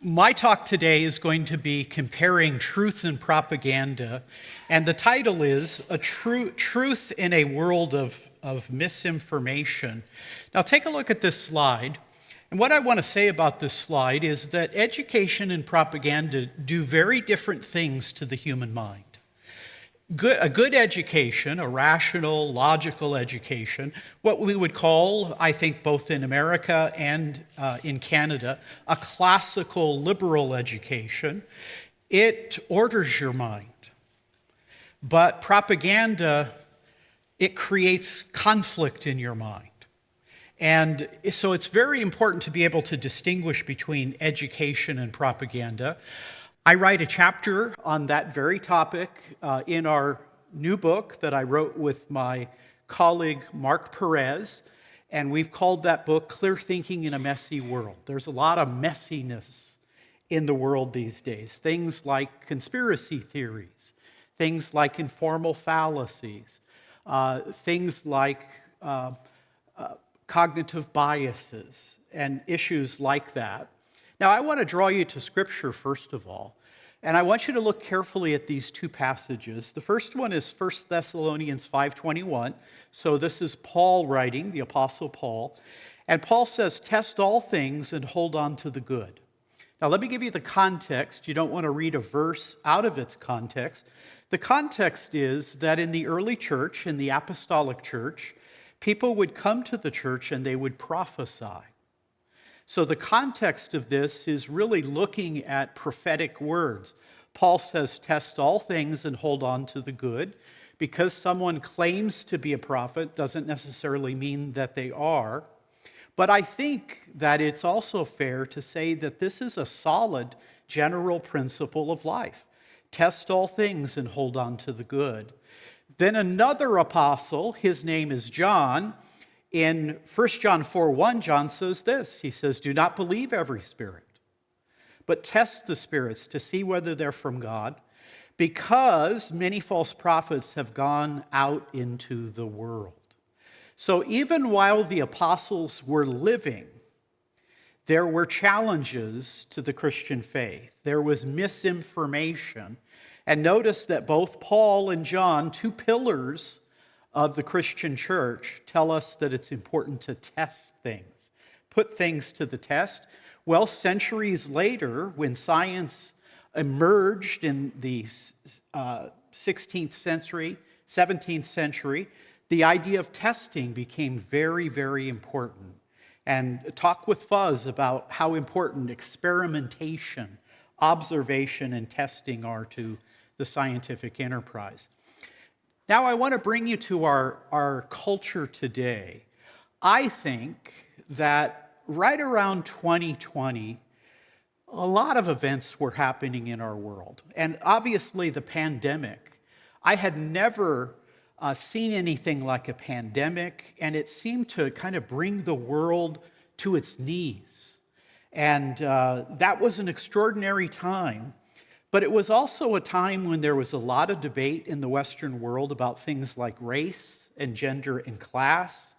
My talk today is going to be comparing truth and propaganda, and the title is Truth in a World of Misinformation. Now take a look at this slide, and what I want to say about this slide is that education and propaganda do very different things to the human mind. A good education, a rational, logical education, what we would call, I think, both in America and in Canada, a classical liberal education, it orders your mind. But propaganda, it creates conflict in your mind. And so it's very important to be able to distinguish between education and propaganda. I write a chapter on that very topic in our new book that I wrote with my colleague Mark Perez, and we've called that book Clear Thinking in a Messy World. There's a lot of messiness in the world these days. Things like conspiracy theories, things like informal fallacies, things like cognitive biases, and issues like that. Now, I want to draw you to Scripture, first of all, and I want you to look carefully at these two passages. The first one is 1 Thessalonians 5:21. So this is Paul writing, the Apostle Paul. And Paul says, test all things and hold on to the good. Now, let me give you the context. You don't want to read a verse out of its context. The context is that in the early church, in the apostolic church, people would come to the church and they would prophesy. So the context of this is really looking at prophetic words. Paul says, test all things and hold on to the good. Because someone claims to be a prophet doesn't necessarily mean that they are. But I think that it's also fair to say that this is a solid general principle of life. Test all things and hold on to the good. Then another apostle, his name is John. In 1 John 4:1, John says this. He says, do not believe every spirit, but test the spirits to see whether they're from God, because many false prophets have gone out into the world. So even while the apostles were living, there were challenges to the Christian faith. There was misinformation. And notice that both Paul and John, two pillars of the Christian church, tell us that it's important to test things, put things to the test. Well, centuries later, when science emerged in the 16th century, 17th century, the idea of testing became very, very important. And talk with Fuzz about how important experimentation, observation, and testing are to the scientific enterprise. Now I want to bring you to our culture today. I think that right around 2020, a lot of events were happening in our world. And obviously the pandemic, I had never seen anything like a pandemic, and it seemed to kind of bring the world to its knees. And that was an extraordinary time. But it was also a time when there was a lot of debate in the Western world about things like race and gender and class.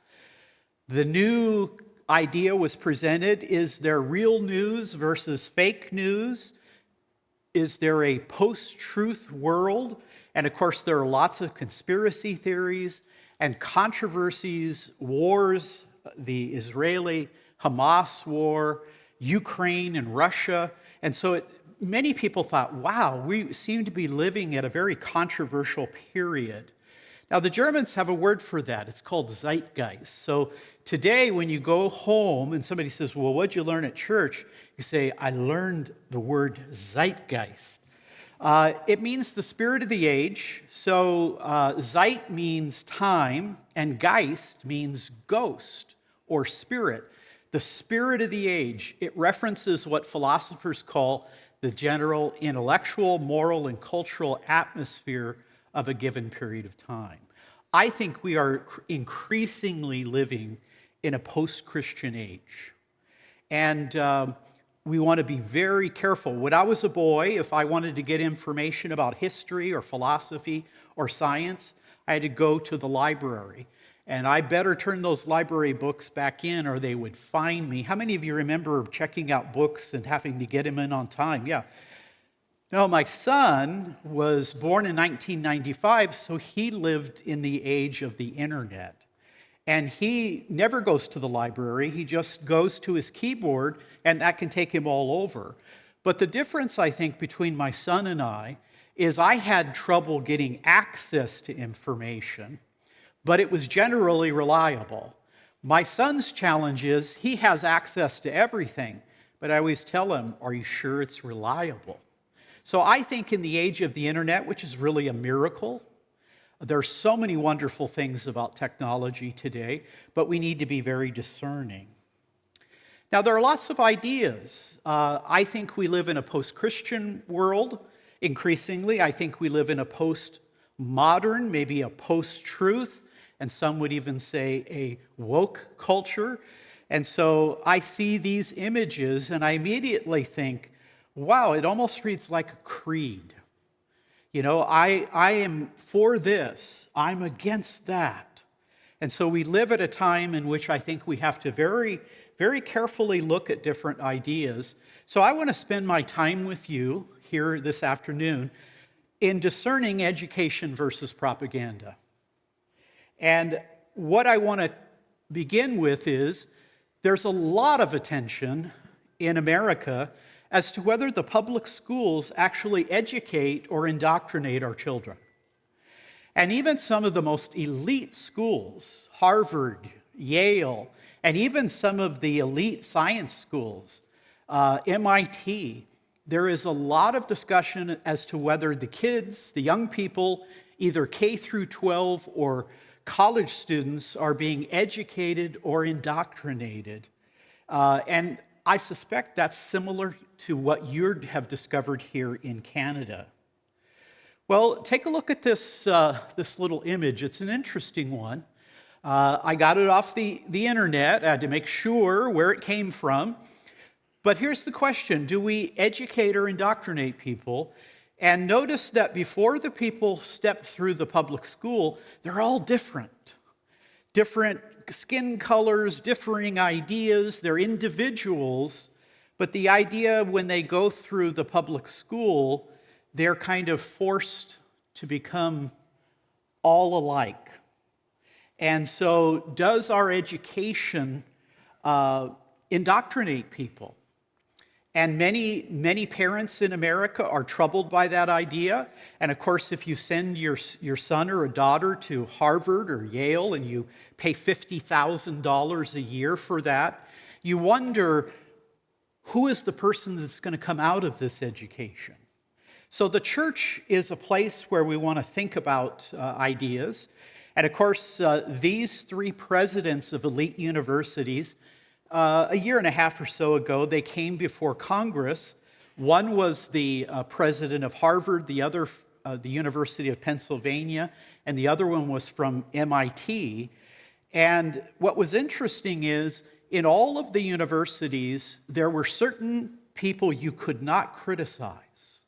The new idea was presented, is there real news versus fake news? Is there a post-truth world? And of course, there are lots of conspiracy theories and controversies, wars, the Israeli-Hamas war, Ukraine and Russia. And so many people thought, wow, we seem to be living at a very controversial period. Now, the Germans have a word for that. It's called zeitgeist. So today, when you go home and somebody says, well, what'd you learn at church? You say, I learned the word zeitgeist. It means the spirit of the age. So zeit means time, and geist means ghost or spirit. The spirit of the age. It references what philosophers call the general intellectual, moral, and cultural atmosphere of a given period of time. I think we are increasingly living in a post-Christian age. And we want to be very careful. When I was a boy, if I wanted to get information about history or philosophy or science, I had to go to the library. And I better turn those library books back in or they would fine me. How many of you remember checking out books and having to get them in on time? Yeah. Now, my son was born in 1995, so he lived in the age of the internet. And he never goes to the library. He just goes to his keyboard, and that can take him all over. But the difference, I think, between my son and I is I had trouble getting access to information, but it was generally reliable. My son's challenge is he has access to everything, but I always tell him, are you sure it's reliable? So I think in the age of the internet, which is really a miracle, there's so many wonderful things about technology today, but we need to be very discerning. Now, there are lots of ideas. I think we live in a post-Christian world. Increasingly, I think we live in a post-modern, maybe a post-truth, and some would even say a woke culture. And so I see these images and I immediately think, wow, it almost reads like a creed. You know, I am for this, I'm against that. And so we live at a time in which I think we have to very, very carefully look at different ideas. So I want to spend my time with you here this afternoon in discerning education versus propaganda. And what I want to begin with is there's a lot of attention in America as to whether the public schools actually educate or indoctrinate our children. And even some of the most elite schools, Harvard, Yale, and even some of the elite science schools, MIT, there is a lot of discussion as to whether the kids, the young people, either K through 12 or college students are being educated or indoctrinated. And I suspect that's similar to what you have discovered here in Canada. Well, take a look at this little image. It's an interesting one. I got it off the internet. I had to make sure where it came from. But here's the question. Do we educate or indoctrinate people? And notice that before the people step through the public school, they're all different. Different skin colors, differing ideas, they're individuals, but the idea when they go through the public school, they're kind of forced to become all alike. And so does our education indoctrinate people? And many parents in America are troubled by that idea. And of course, if you send your son or a daughter to Harvard or Yale and you pay $50,000 a year for that, you wonder, who is the person that's going to come out of this education? So the church is a place where we want to think about ideas. And of course, these three presidents of elite universities, a year and a half or so ago, they came before Congress. One was the president of Harvard, the other the University of Pennsylvania, and the other one was from MIT. And what was interesting is, in all of the universities, there were certain people you could not criticize,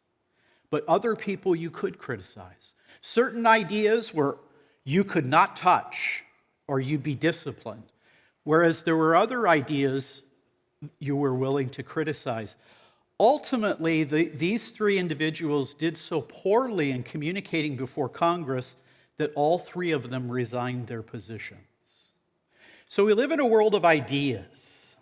but other people you could criticize. Certain ideas were you could not touch, or you'd be disciplined. Whereas there were other ideas you were willing to criticize. Ultimately, these three individuals did so poorly in communicating before Congress that all three of them resigned their positions. So we live in a world of ideas.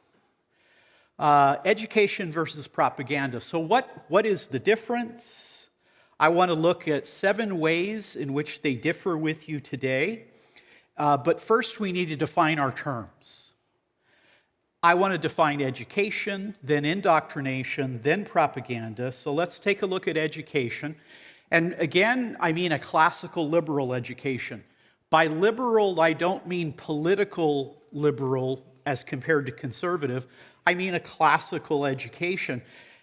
Education versus propaganda. So what is the difference? I want to look at 7 ways in which they differ with you today. But first, we need to define our terms. I want to define education, then indoctrination, then propaganda. So let's take a look at education. And again, I mean a classical liberal education. By liberal, I don't mean political liberal as compared to conservative. I mean a classical education.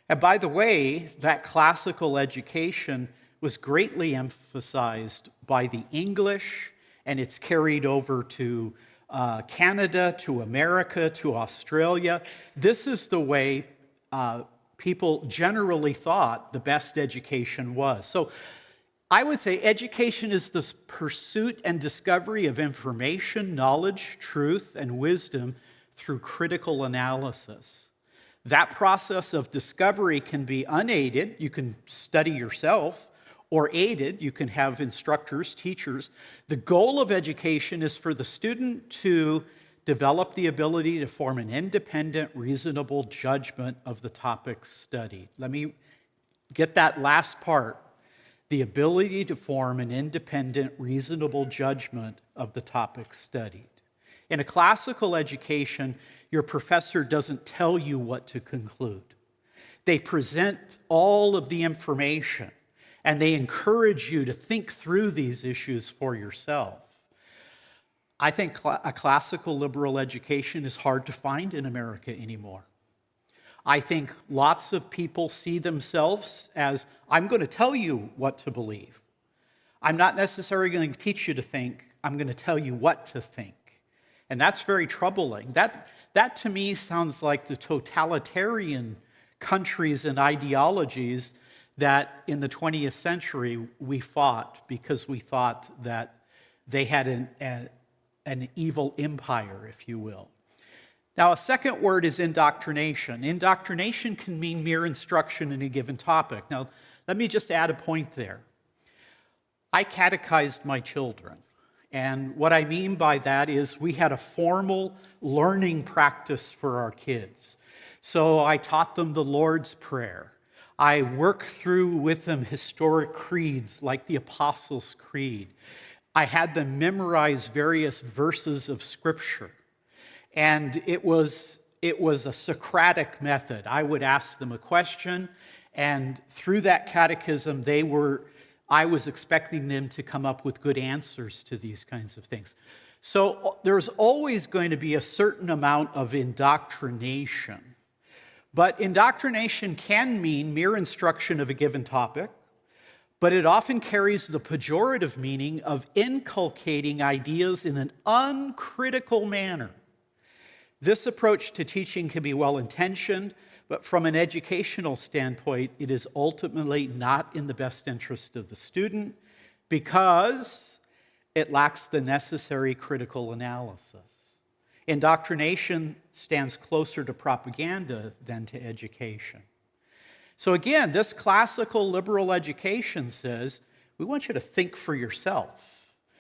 And by the way, that classical education was greatly emphasized by the English, and it's carried over to Canada, to America, to Australia. This is the way people generally thought the best education was. So I would say education is the pursuit and discovery of information, knowledge, truth, and wisdom through critical analysis. That process of discovery can be unaided, you can study yourself, or aided, you can have instructors, teachers. The goal of education is for the student to develop the ability to form an independent, reasonable judgment of the topics studied. Let me get that last part. The ability to form an independent, reasonable judgment of the topics studied. In a classical education, your professor doesn't tell you what to conclude. They present all of the information, and they encourage you to think through these issues for yourself. I think a classical liberal education is hard to find in America anymore. I think lots of people see themselves as, I'm going to tell you what to believe. I'm not necessarily going to teach you to think, I'm going to tell you what to think. And that's very troubling. That to me sounds like the totalitarian countries and ideologies that in the 20th century we fought because we thought that they had an evil empire, if you will. Now, a second word is indoctrination. Indoctrination can mean mere instruction in a given topic. Now, let me just add a point there. I catechized my children, and what I mean by that is we had a formal learning practice for our kids. So I taught them the Lord's Prayer. I worked through with them historic creeds like the Apostles' Creed. I had them memorize various verses of Scripture. And it was a Socratic method. I would ask them a question, and through that catechism, I was expecting them to come up with good answers to these kinds of things. So there's always going to be a certain amount of indoctrination. But indoctrination can mean mere instruction of a given topic, but it often carries the pejorative meaning of inculcating ideas in an uncritical manner. This approach to teaching can be well-intentioned, but from an educational standpoint, it is ultimately not in the best interest of the student because it lacks the necessary critical analysis. Indoctrination stands closer to propaganda than to education. So again, this classical liberal education says, we want you to think for yourself.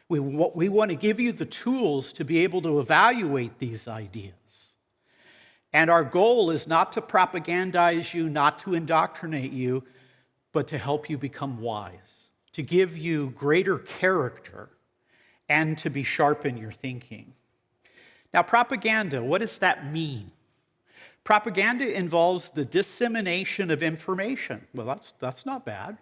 We want to give you the tools to be able to evaluate these ideas. And our goal is not to propagandize you, not to indoctrinate you, but to help you become wise, to give you greater character, and to be sharp in your thinking. Now, propaganda, what does that mean? Propaganda involves the dissemination of information. Well, that's not bad.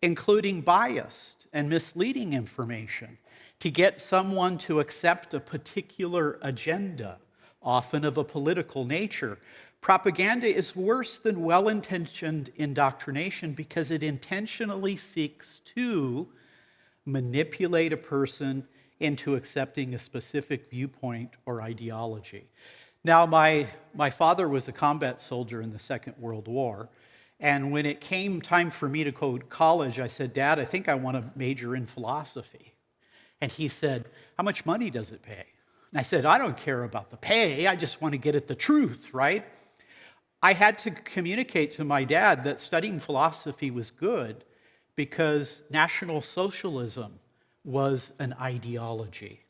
Including biased and misleading information to get someone to accept a particular agenda, often of a political nature. Propaganda is worse than well-intentioned indoctrination because it intentionally seeks to manipulate a person into accepting a specific viewpoint or ideology. Now, my father was a combat soldier in the Second World War, and when it came time for me to go to college, I said, Dad, I think I want to major in philosophy. And he said, how much money does it pay? And I said, I don't care about the pay, I just want to get at the truth, right? I had to communicate to my dad that studying philosophy was good because National Socialism was an ideology.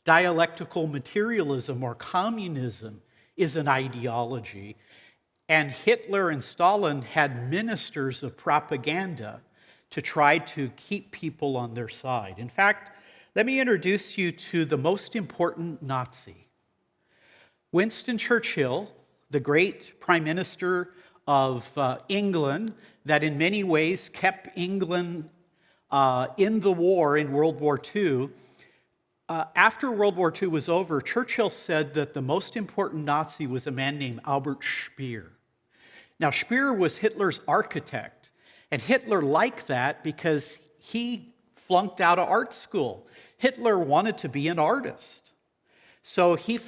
Dialectical materialism or communism is an ideology. And Hitler and Stalin had ministers of propaganda to try to keep people on their side. In fact, let me introduce you to the most important Nazi. Winston Churchill, the great Prime Minister of England, that in many ways kept England in the war in World War II. After World War II was over, Churchill said that the most important Nazi was a man named Albert Speer. Now, Speer was Hitler's architect, and Hitler liked that because he flunked out of art school. Hitler wanted to be an artist. So he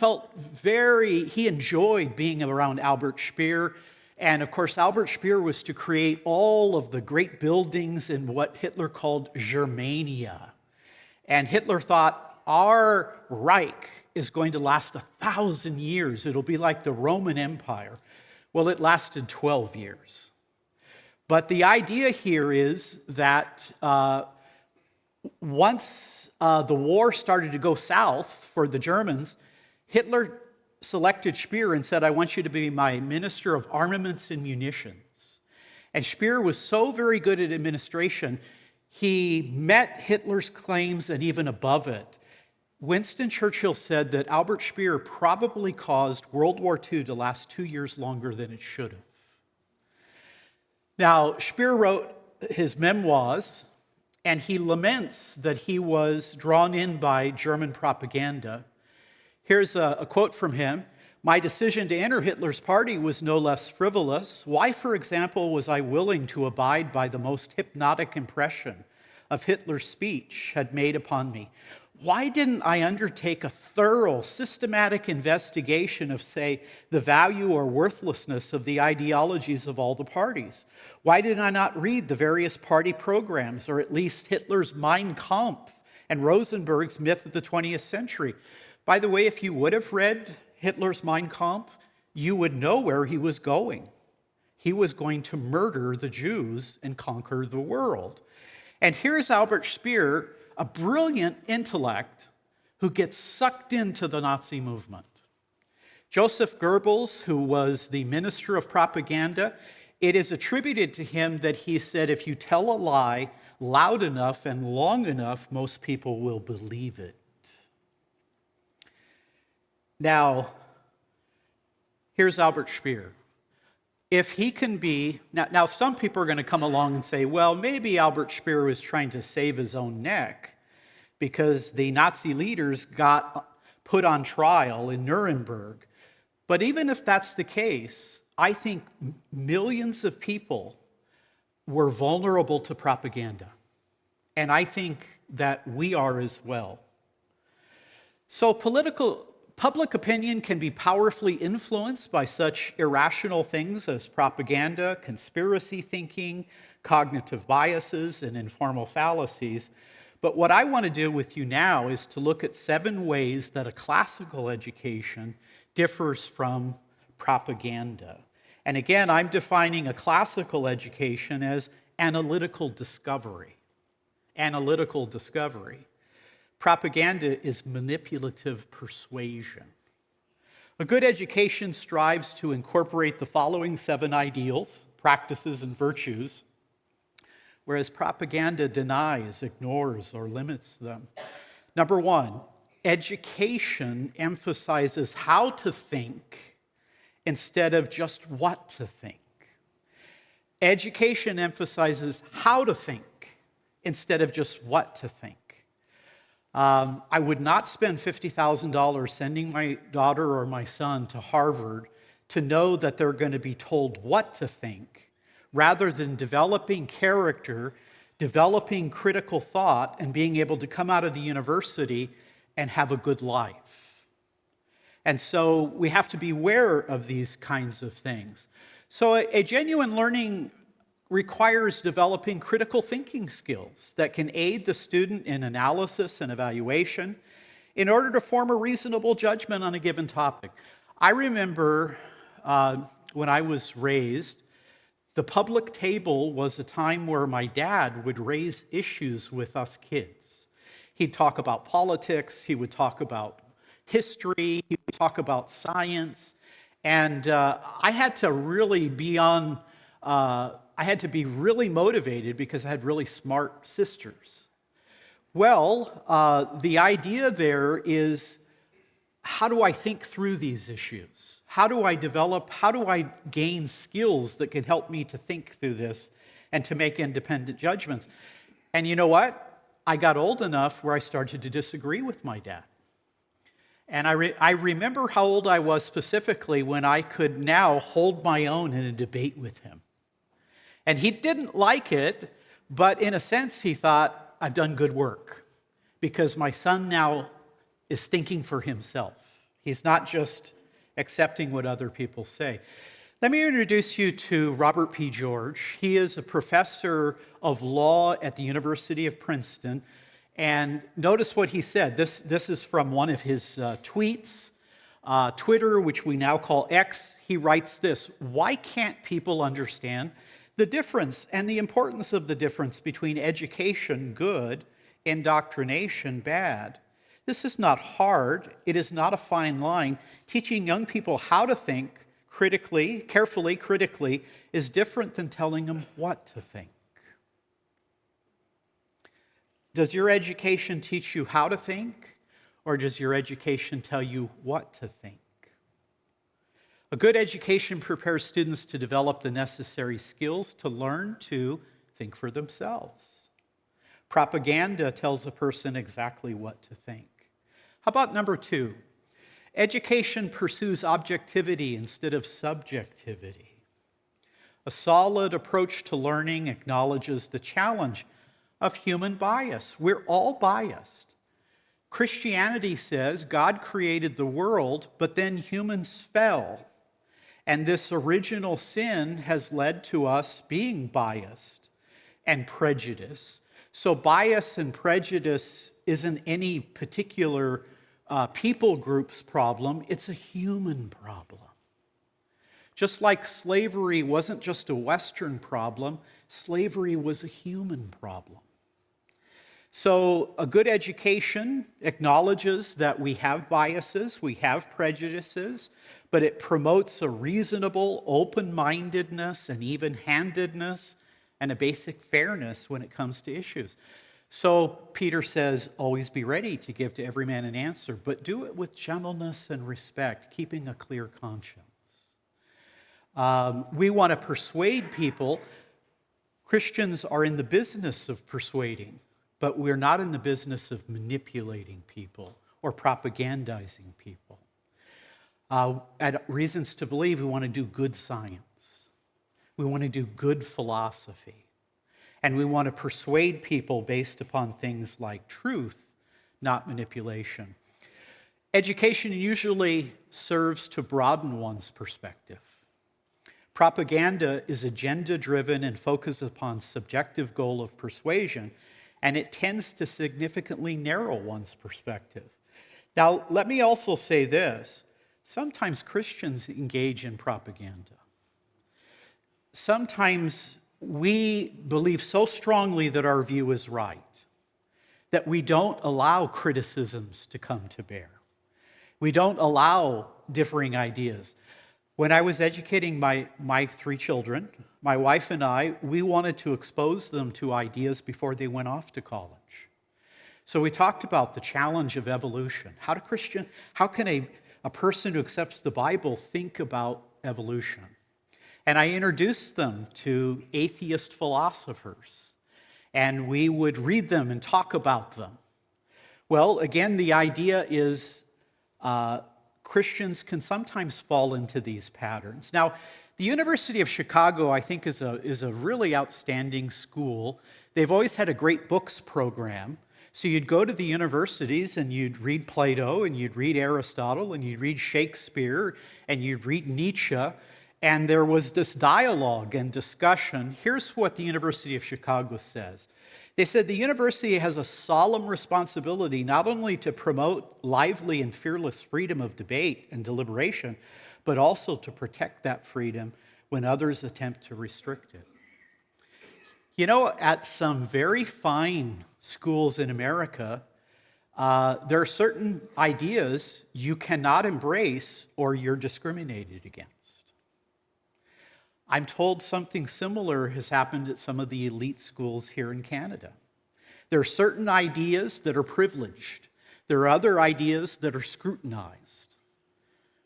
enjoyed being around Albert Speer, And of course, Albert Speer was to create all of the great buildings in what Hitler called Germania. And Hitler thought, our Reich is going to last 1,000 years. It'll be like the Roman Empire. Well, it lasted 12 years. But the idea here is that once the war started to go south for the Germans, Hitler selected Speer and said, I want you to be my minister of armaments and munitions. And Speer was so very good at administration, he met Hitler's claims and even above it. Winston Churchill said that Albert Speer probably caused World War II to last 2 years longer than it should have. Now, Speer wrote his memoirs, and he laments that he was drawn in by German propaganda. Here's a quote from him. My decision to enter Hitler's party was no less frivolous. Why, for example, was I willing to abide by the most hypnotic impression of Hitler's speech had made upon me? Why didn't I undertake a thorough, systematic investigation of, say, the value or worthlessness of the ideologies of all the parties? Why did I not read the various party programs, or at least Hitler's Mein Kampf and Rosenberg's Myth of the 20th Century? By the way, if you would have read Hitler's Mein Kampf, you would know where he was going. He was going to murder the Jews and conquer the world. And here's Albert Speer, a brilliant intellect who gets sucked into the Nazi movement. Joseph Goebbels, who was the minister of propaganda, it is attributed to him that he said, if you tell a lie loud enough and long enough, most people will believe it. Now, here's Albert Speer. If he can be, now some people are going to come along and say, well, maybe Albert Speer was trying to save his own neck because the Nazi leaders got put on trial in Nuremberg. But even if that's the case, I think millions of people were vulnerable to propaganda. And I think that we are as well. So public opinion can be powerfully influenced by such irrational things as propaganda, conspiracy thinking, cognitive biases, and informal fallacies. But what I want to do with you now is to look at 7 ways that a classical education differs from propaganda. And again, I'm defining a classical education as analytical discovery. Analytical discovery. Propaganda is manipulative persuasion. A good education strives to incorporate the following 7 ideals, practices, and virtues, whereas propaganda denies, ignores, or limits them. Number 1, education emphasizes how to think instead of just what to think. Education emphasizes how to think instead of just what to think. I would not spend $50,000 sending my daughter or my son to Harvard to know that they're going to be told what to think, rather than developing character, developing critical thought, and being able to come out of the university and have a good life. And so we have to be aware of these kinds of things. So a genuine learning requires developing critical thinking skills that can aid the student in analysis and evaluation in order to form a reasonable judgment on a given topic. I remember when I was raised, the public table was a time where my dad would raise issues with us kids. He'd talk about politics, he would talk about history, he would talk about science, and I had to really be really motivated because I had really smart sisters. Well, the idea there is, how do I think through these issues? How do I gain skills that can help me to think through this and to make independent judgments? And you know what? I got old enough where I started to disagree with my dad. And I remember how old I was specifically when I could now hold my own in a debate with him. And he didn't like it, but in a sense he thought, I've done good work because my son now is thinking for himself. He's not just accepting what other people say. Let me introduce you to Robert P. George. He is a professor of law at the University of Princeton. And notice what he said. This is from one of his tweets. Twitter, which we now call X, he writes this: "Why can't people understand the difference and the importance of the difference between education, good, indoctrination, bad? This is not hard. It is not a fine line. Teaching young people how to think carefully, critically, is different than telling them what to think." Does your education teach you how to think, or does your education tell you what to think? A good education prepares students to develop the necessary skills to learn to think for themselves. Propaganda tells a person exactly what to think. How about number 2? Education pursues objectivity instead of subjectivity. A solid approach to learning acknowledges the challenge of human bias. We're all biased. Christianity says God created the world, but then humans fell. And this original sin has led to us being biased and prejudiced. So bias and prejudice isn't any particular people group's problem, it's a human problem. Just like slavery wasn't just a Western problem, slavery was a human problem. So a good education acknowledges that we have biases, we have prejudices, but it promotes a reasonable open-mindedness and even-handedness and a basic fairness when it comes to issues. So Peter says, always be ready to give to every man an answer, but do it with gentleness and respect, keeping a clear conscience. We want to persuade people. Christians are in the business of persuading, but we're not in the business of manipulating people or propagandizing people. At Reasons to Believe, we want to do good science. We want to do good philosophy. And we want to persuade people based upon things like truth, not manipulation. Education usually serves to broaden one's perspective. Propaganda is agenda-driven and focuses upon subjective goal of persuasion, and it tends to significantly narrow one's perspective. Now, let me also say this. Sometimes Christians engage in propaganda. Sometimes we believe so strongly that our view is right that we don't allow criticisms to come to bear. We don't allow differing ideas. When I was educating my 3 children, my wife and I, we wanted to expose them to ideas before they went off to college. So we talked about the challenge of evolution. How can a person who accepts the Bible think about evolution? And I introduced them to atheist philosophers, and we would read them and talk about them. Well, again, the idea is Christians can sometimes fall into these patterns. Now, the University of Chicago, I think, is a really outstanding school. They've always had a great books program. So you'd go to the universities and you'd read Plato and you'd read Aristotle and you'd read Shakespeare and you'd read Nietzsche. And there was this dialogue and discussion. Here's what the University of Chicago says. They said the university has a solemn responsibility not only to promote lively and fearless freedom of debate and deliberation, but also to protect that freedom when others attempt to restrict it. You know, at some very fine schools in America, there are certain ideas you cannot embrace or you're discriminated against. I'm told something similar has happened at some of the elite schools here in Canada. There are certain ideas that are privileged. There are other ideas that are scrutinized.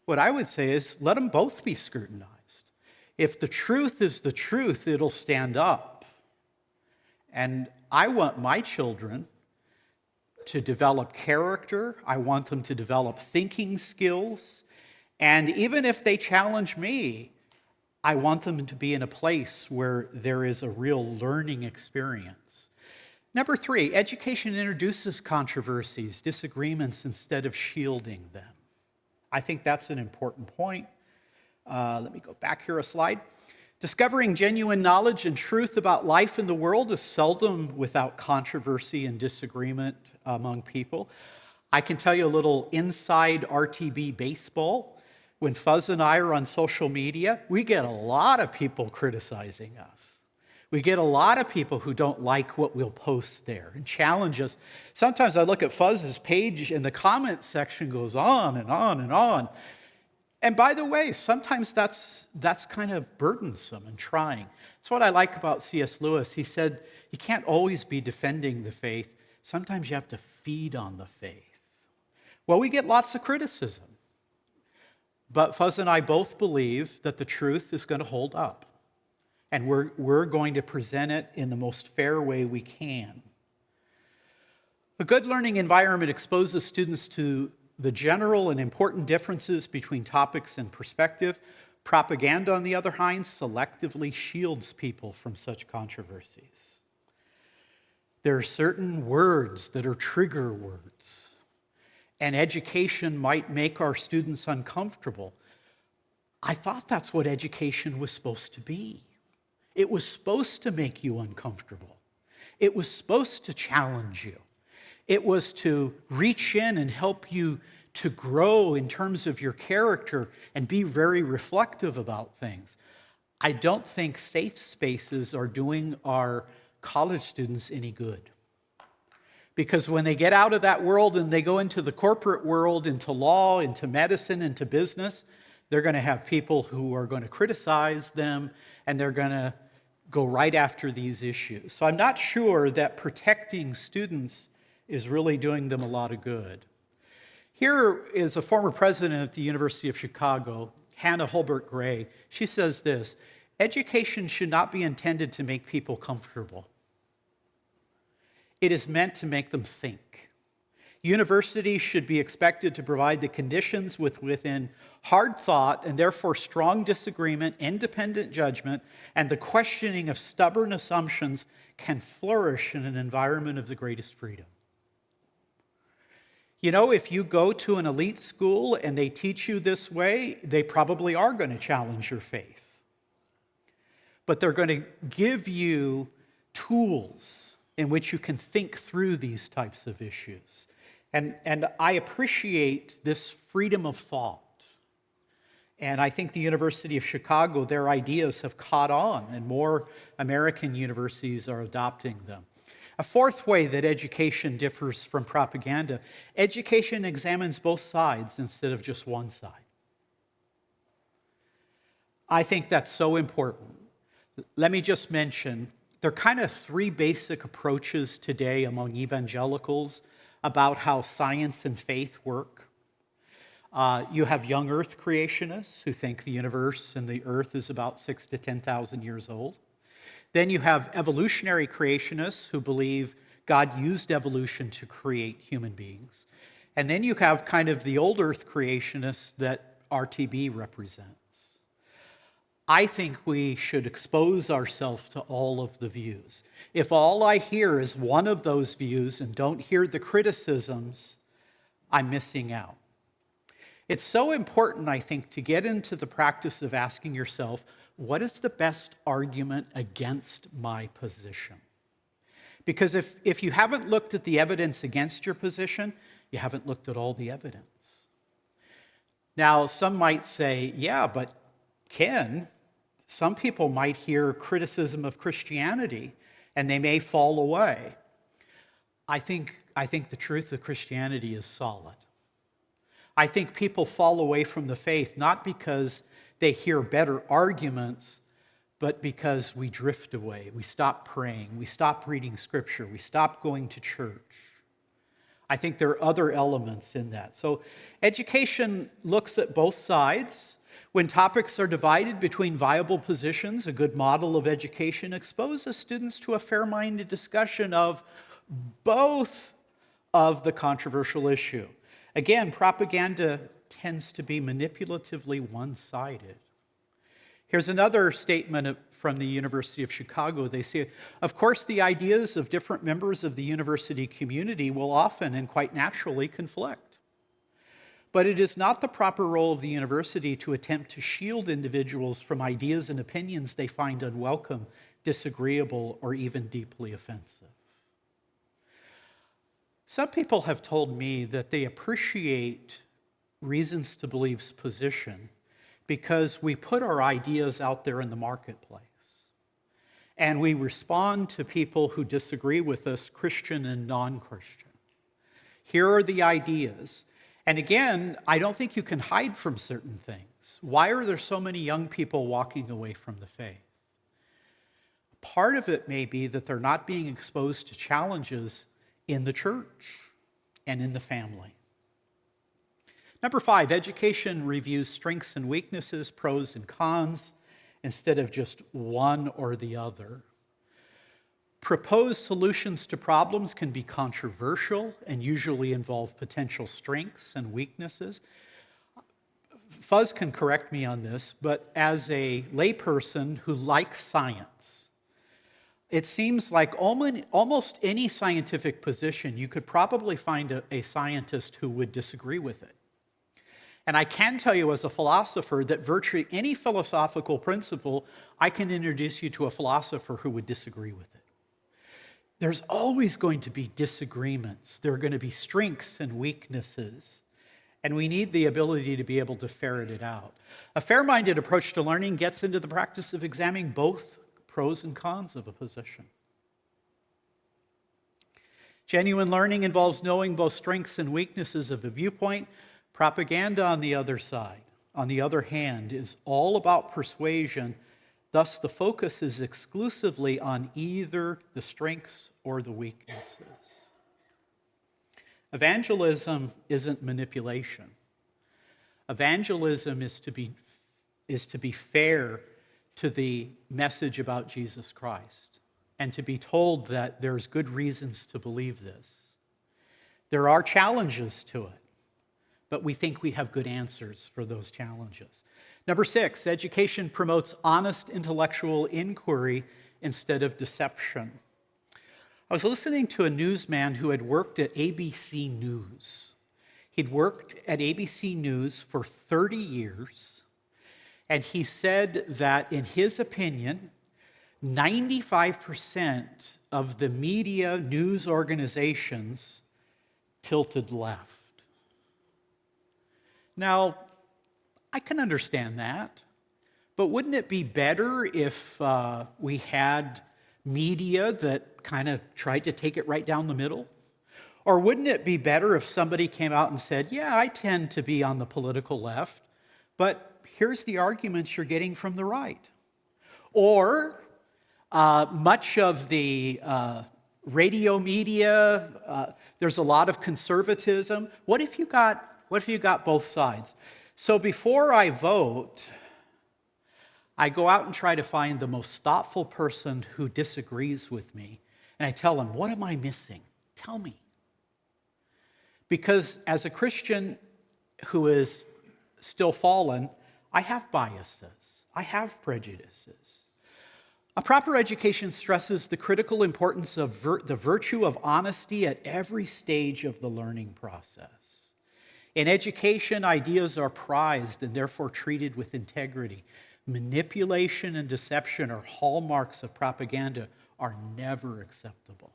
What I would say is let them both be scrutinized. If the truth is the truth, it'll stand up. And I want my children to develop character. I want them to develop thinking skills. And even if they challenge me, I want them to be in a place where there is a real learning experience. Number 3, education introduces controversies, disagreements, instead of shielding them. I think that's an important point. Let me go back here a slide. Discovering genuine knowledge and truth about life in the world is seldom without controversy and disagreement among people. I can tell you a little inside RTB baseball. When Fuzz and I are on social media, we get a lot of people criticizing us. We get a lot of people who don't like what we'll post there and challenge us. Sometimes I look at Fuzz's page and the comment section goes on and on and on. And by the way, sometimes that's kind of burdensome and trying. That's what I like about C.S. Lewis. He said, you can't always be defending the faith. Sometimes you have to feed on the faith. Well, we get lots of criticism. But Fuzz and I both believe that the truth is going to hold up. And we're going to present it in the most fair way we can. A good learning environment exposes students to the general and important differences between topics and perspective. Propaganda, on the other hand, selectively shields people from such controversies. There are certain words that are trigger words, and education might make our students uncomfortable. I thought that's what education was supposed to be. It was supposed to make you uncomfortable. It was supposed to challenge you. It was to reach in and help you to grow in terms of your character and be very reflective about things. I don't think safe spaces are doing our college students any good. Because when they get out of that world and they go into the corporate world, into law, into medicine, into business, they're going to have people who are going to criticize them, and they're going to go right after these issues. So I'm not sure that protecting students is really doing them a lot of good. Here is a former president at the University of Chicago, Hannah Holbert Gray. She says this: education should not be intended to make people comfortable. It is meant to make them think. Universities should be expected to provide the conditions within hard thought and therefore strong disagreement, independent judgment, and the questioning of stubborn assumptions can flourish in an environment of the greatest freedom. You know, if you go to an elite school and they teach you this way, they probably are going to challenge your faith. But they're going to give you tools in which you can think through these types of issues. And I appreciate this freedom of thought. And I think the University of Chicago, their ideas have caught on, and more American universities are adopting them. A fourth way that education differs from propaganda: education examines both sides instead of just one side. I think that's so important. Let me just mention, there are kind of three basic approaches today among evangelicals about how science and faith work. You have young earth creationists who think the universe and the earth is about 6,000 to 10,000 years old. Then you have evolutionary creationists who believe God used evolution to create human beings. And then you have kind of the old earth creationists that RTB represents. I think we should expose ourselves to all of the views. If all I hear is one of those views and don't hear the criticisms, I'm missing out. It's so important, I think, to get into the practice of asking yourself, what is the best argument against my position? Because if you haven't looked at the evidence against your position, you haven't looked at all the evidence. Now, some might say, yeah, but Ken, some people might hear criticism of Christianity and they may fall away. I think the truth of Christianity is solid. I think people fall away from the faith not because they hear better arguments, but because we drift away. We stop praying. We stop reading Scripture. We stop going to church. I think there are other elements in that. So education looks at both sides. When topics are divided between viable positions, a good model of education exposes students to a fair-minded discussion of both of the controversial issue. Again, propaganda tends to be manipulatively one-sided. Here's another statement from the University of Chicago. They say, of course, the ideas of different members of the university community will often and quite naturally conflict. but it is not the proper role of the university to attempt to shield individuals from ideas and opinions they find unwelcome, disagreeable, or even deeply offensive. Some people have told me that they appreciate Reasons to Believe's position because we put our ideas out there in the marketplace. And we respond to people who disagree with us, Christian and non-Christian. Here are the ideas. And again, I don't think you can hide from certain things. Why are there so many young people walking away from the faith? Part of it may be that they're not being exposed to challenges in the church and in the family. Number 5, education reviews strengths and weaknesses, pros and cons, instead of just one or the other. Proposed solutions to problems can be controversial and usually involve potential strengths and weaknesses. Fuzz can correct me on this, but as a layperson who likes science, it seems like almost any scientific position, you could probably find a scientist who would disagree with it. And I can tell you as a philosopher that virtually any philosophical principle, I can introduce you to a philosopher who would disagree with it. There's always going to be disagreements. There are going to be strengths and weaknesses. And we need the ability to be able to ferret it out. A fair-minded approach to learning gets into the practice of examining both pros and cons of a position. Genuine learning involves knowing both strengths and weaknesses of a viewpoint. Propaganda, on the other hand, is all about persuasion. Thus, the focus is exclusively on either the strengths or the weaknesses. Evangelism isn't manipulation. Evangelism is to be fair to the message about Jesus Christ and to be told that there's good reasons to believe this. There are challenges to it, but we think we have good answers for those challenges. Number 6, education promotes honest intellectual inquiry instead of deception. I was listening to a newsman who had worked at ABC News. He'd worked at ABC News for 30 years, and he said that, in his opinion, 95% of the media news organizations tilted left. Now, I can understand that, but wouldn't it be better if we had media that kind of tried to take it right down the middle? Or wouldn't it be better if somebody came out and said, yeah, I tend to be on the political left, but here's the arguments you're getting from the right? Or much of the radio media, there's a lot of conservatism. What if you got both sides? So before I vote, I go out and try to find the most thoughtful person who disagrees with me, and I tell them, what am I missing? Tell me. Because as a Christian who is still fallen, I have biases. I have prejudices. A proper education stresses the critical importance of the virtue of honesty at every stage of the learning process. In education, ideas are prized and therefore treated with integrity. Manipulation and deception are hallmarks of propaganda, are never acceptable.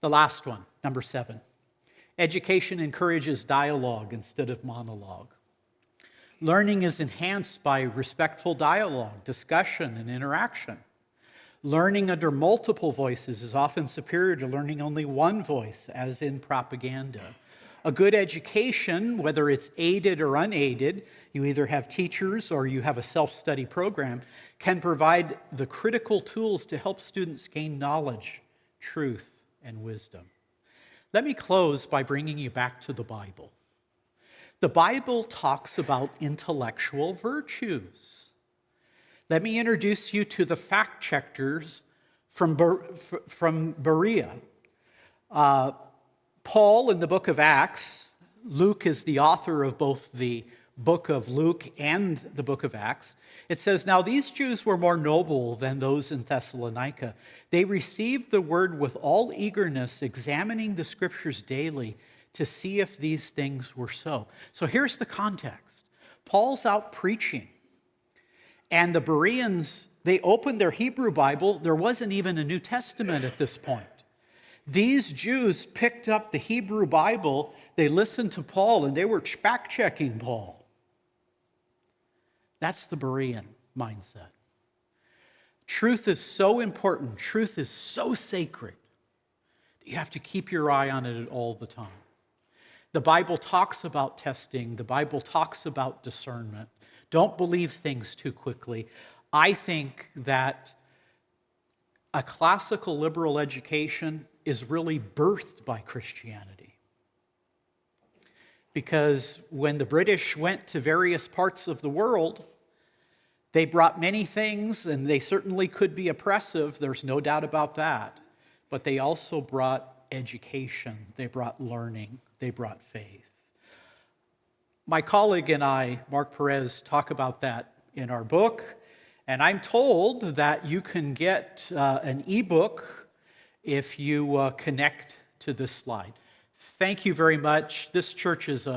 The last one, number 7. Education encourages dialogue instead of monologue. Learning is enhanced by respectful dialogue, discussion, and interaction. Learning under multiple voices is often superior to learning only one voice, as in propaganda. A good education, whether it's aided or unaided, you either have teachers or you have a self-study program, can provide the critical tools to help students gain knowledge, truth, and wisdom. Let me close by bringing you back to the Bible. The Bible talks about intellectual virtues. Let me introduce you to the fact checkers from Berea. Paul, in the book of Acts, Luke is the author of both the book of Luke and the book of Acts. It says, now these Jews were more noble than those in Thessalonica. They received the word with all eagerness, examining the scriptures daily to see if these things were so. So here's the context. Paul's out preaching, and the Bereans, they opened their Hebrew Bible. There wasn't even a New Testament at this point. These Jews picked up the Hebrew Bible, they listened to Paul, and they were fact-checking Paul. That's the Berean mindset. Truth is so important, truth is so sacred, that you have to keep your eye on it all the time. The Bible talks about testing, the Bible talks about discernment. Don't believe things too quickly. I think that a classical liberal education is really birthed by Christianity. Because when the British went to various parts of the world, they brought many things, and they certainly could be oppressive, there's no doubt about that. But they also brought education, they brought learning, they brought faith. My colleague and I, Mark Perez, talk about that in our book, and I'm told that you can get an ebook if you connect to this slide. Thank you very much. This church is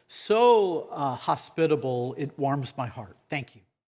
so hospitable, it warms my heart. Thank you.